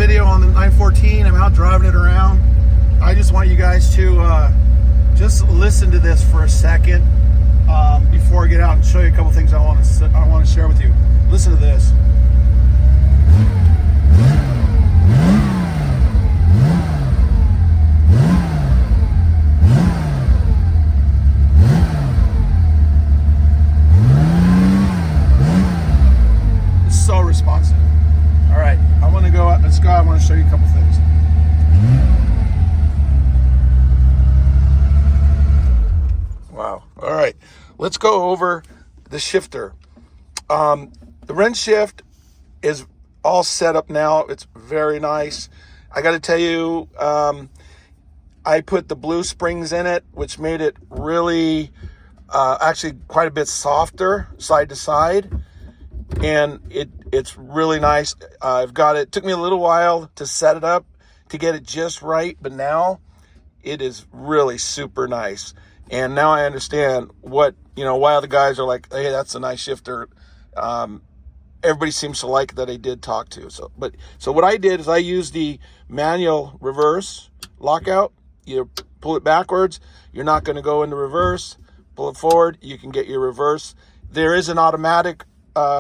video on the 914. I'm out driving it around. I just want you guys to just listen to this for a second before I get out and show you a couple things I want to share with you. Listen to this. It's so responsive. All right, I want to go out. Let's go. I want to show you a couple things. Wow. All right, let's go over the shifter. The Rennshift is all set up now. It's very nice. I got to tell you, I put the blue springs in it, which made it really, actually quite a bit softer side to side. And it's really nice. I've got it. Took me a little while to set it up to get it just right, but now it is really super nice. And now I understand what, why other guys are like, hey, that's a nice shifter. Everybody seems to like that I did talk to. So what I did is I used the manual reverse lockout. You pull it backwards. You're not going to go into reverse. Pull it forward. You can get your reverse. There is an automatic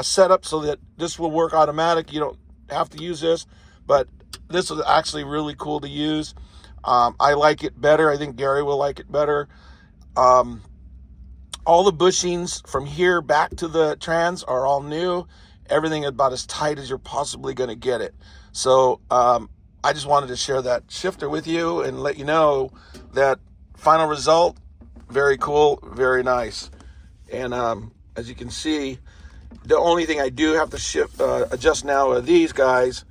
setup so that this will work automatic. You don't have to use this, but this is actually really cool to use. I like it better. I think Gary will like it better. All the bushings from here back to the trans are all new. Everything about as tight as you're possibly going to get it. So I just wanted to share that shifter with you and let you know that final result, very cool, very nice. And as you can see, the only thing I do have to adjust now are these guys.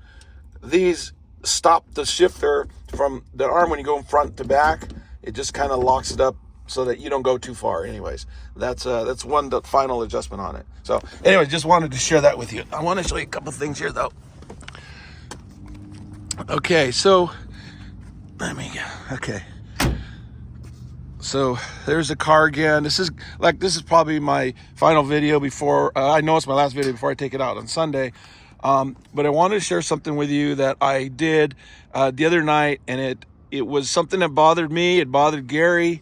These stop the shifter from the arm when you go from front to back. It just kind of locks it up so that you don't go too far. Anyways, that's the final adjustment on it. So anyway, just wanted to share that with you. I want to show you a couple things here though. Okay, so so there's the car again. This is probably my final video before, I know it's my last video before I take it out on Sunday. But I wanted to share something with you that I did the other night, and it was something that bothered me. It bothered Gary.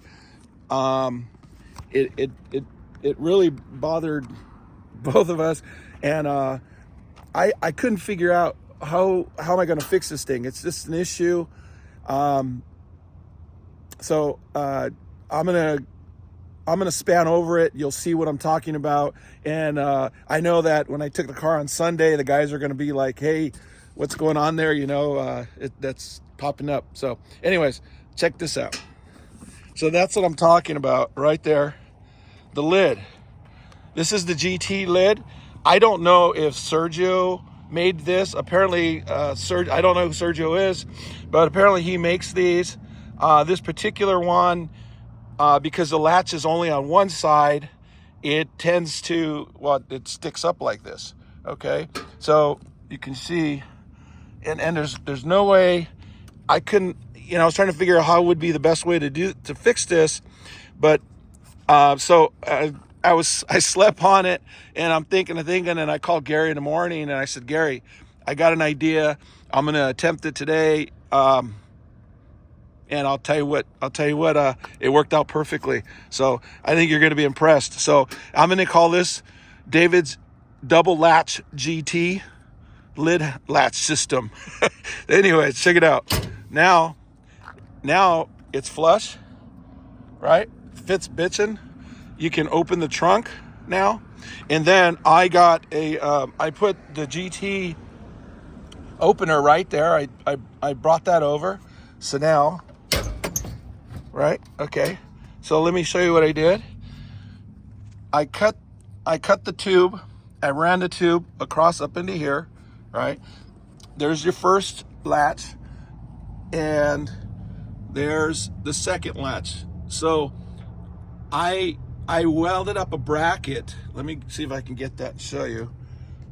It really bothered both of us, and I couldn't figure out how am I going to fix this thing. It's just an issue. So I'm gonna span over it. You'll see what I'm talking about. And I know that when I took the car on Sunday, the guys are gonna be like, hey, what's going on there? That's popping up. So anyways, check this out. So that's what I'm talking about right there. The lid. This is the GT lid. I don't know if Sergio made this. Apparently, I don't know who Sergio is, but apparently he makes these. This particular one, because the latch is only on one side, it tends to, it sticks up like this. Okay, so you can see, and there's no way I couldn't. I was trying to figure out how would be the best way to fix this, but so I slept on it, and I'm thinking, and I called Gary in the morning, and I said, Gary, I got an idea. I'm gonna attempt it today. And I'll tell you what, it worked out perfectly. So I think you're going to be impressed. So I'm going to call this David's double latch GT lid latch system. Anyway, check it out. Now it's flush, right? Fits bitchin'. You can open the trunk now. And then I got I put the GT opener right there. I brought that over. So now, right? Okay. So let me show you what I did. I cut the tube. I ran the tube across up into here, right? There's your first latch, and there's the second latch. So I welded up a bracket. Let me see if I can get that and show you.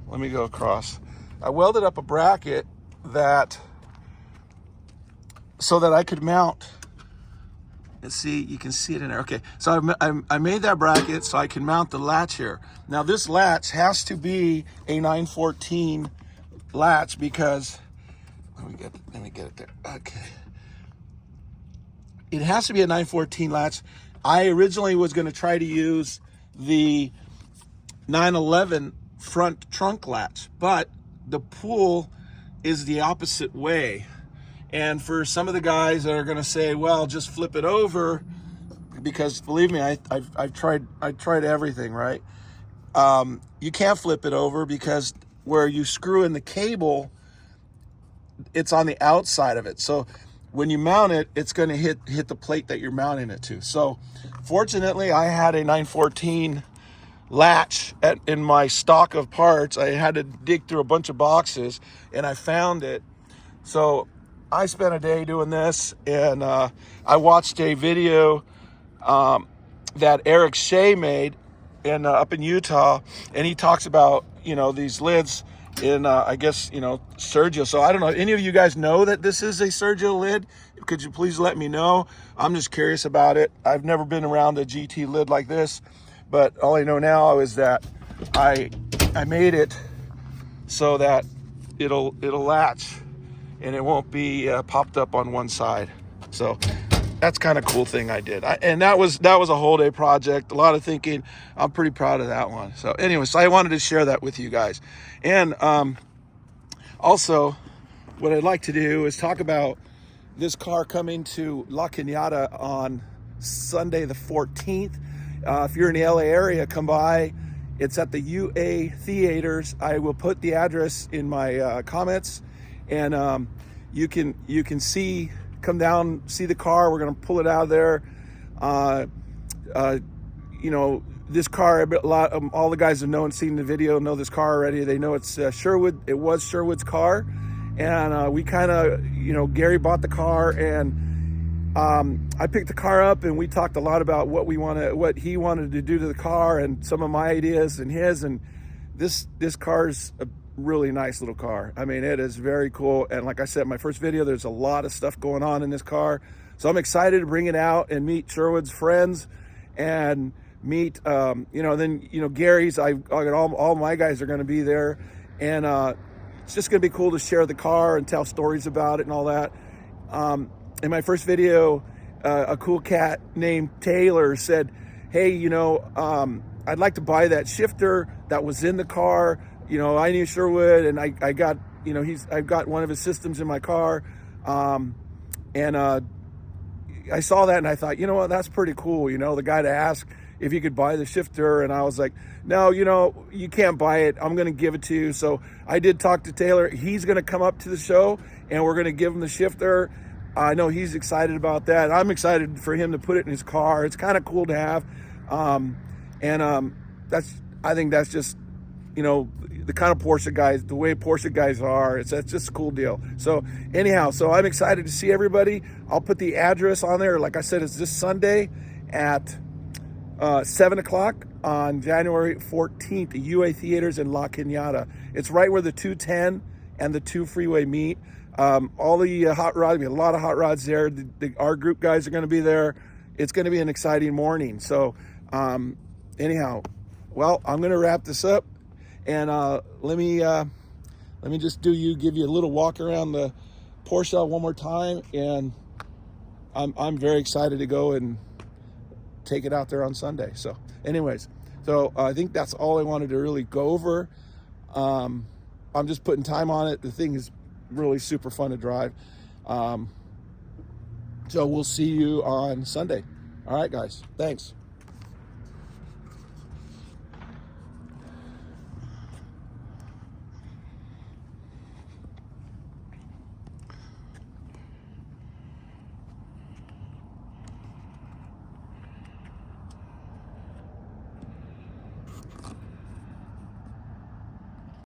Let me go across. I welded up a bracket so that I could mount. And see, you can see it in there. Okay, so I made that bracket so I can mount the latch here. Now this latch has to be a 914 latch because Let me get it there. Okay. It has to be a 914 latch. I originally was going to try to use the 911 front trunk latch, but the pull is the opposite way. And for some of the guys that are going to say, well, just flip it over, because believe me, I've tried everything, right? You can't flip it over because where you screw in the cable, it's on the outside of it. So when you mount it, it's going to hit the plate that you're mounting it to. So fortunately, I had a 914 latch in my stock of parts. I had to dig through a bunch of boxes and I found it. So I spent a day doing this, and I watched a video that Eric Shea made up in Utah, and he talks about, these lids in, I guess, Sergio. So I don't know, any of you guys know that this is a Sergio lid? Could you please let me know? I'm just curious about it. I've never been around a GT lid like this, but all I know now is that I made it so that it'll latch and it won't be popped up on one side. So that's kind of cool thing I did. And that was a whole day project, a lot of thinking. I'm pretty proud of that one. So anyways, I wanted to share that with you guys. And also what I'd like to do is talk about this car coming to La Cañada on Sunday the 14th. If you're in the LA area, come by. It's at the UA Theaters. I will put the address in my comments, and you can come down, see the car. We're gonna pull it out of there. This car, all the guys have known, seen the video, know this car already. They know it's Sherwood. It was Sherwood's car, and we kind of, Gary bought the car, and I picked the car up, and we talked a lot about what he wanted to do to the car, and some of my ideas and his. And this car's a really nice little car. I mean, it is very cool. And like I said in my first video, there's a lot of stuff going on in this car. So I'm excited to bring it out and meet Sherwood's friends and meet, Gary's. I got all my guys are going to be there. And it's just going to be cool to share the car and tell stories about it and all that. In my first video, a cool cat named Taylor said, hey, I'd like to buy that shifter that was in the car. I knew Sherwood, and I got, I've got one of his systems in my car. I saw that and I thought, that's pretty cool. The guy to ask if he could buy the shifter. And I was like, no, you can't buy it. I'm going to give it to you. So I did talk to Taylor. He's going to come up to the show and we're going to give him the shifter. I know he's excited about that. I'm excited for him to put it in his car. It's kind of cool to have. I think that's just, the kind of Porsche guys, the way Porsche guys are, that's just a cool deal. So anyhow, I'm excited to see everybody. I'll put the address on there. Like I said, it's this Sunday at 7 o'clock on January 14th, the UA Theaters in La Cañada. It's right where the 210 and the 2 freeway meet. All the hot rods, a lot of hot rods there. Our group guys are going to be there. It's going to be an exciting morning. So anyhow, well, I'm going to wrap this up. And let me just give you a little walk around the Porsche one more time, and I'm very excited to go and take it out there on Sunday. So anyways, I think that's all I wanted to really go over. I'm just putting time on it. The thing is really super fun to drive. So we'll see you on Sunday. All right, guys. Thanks.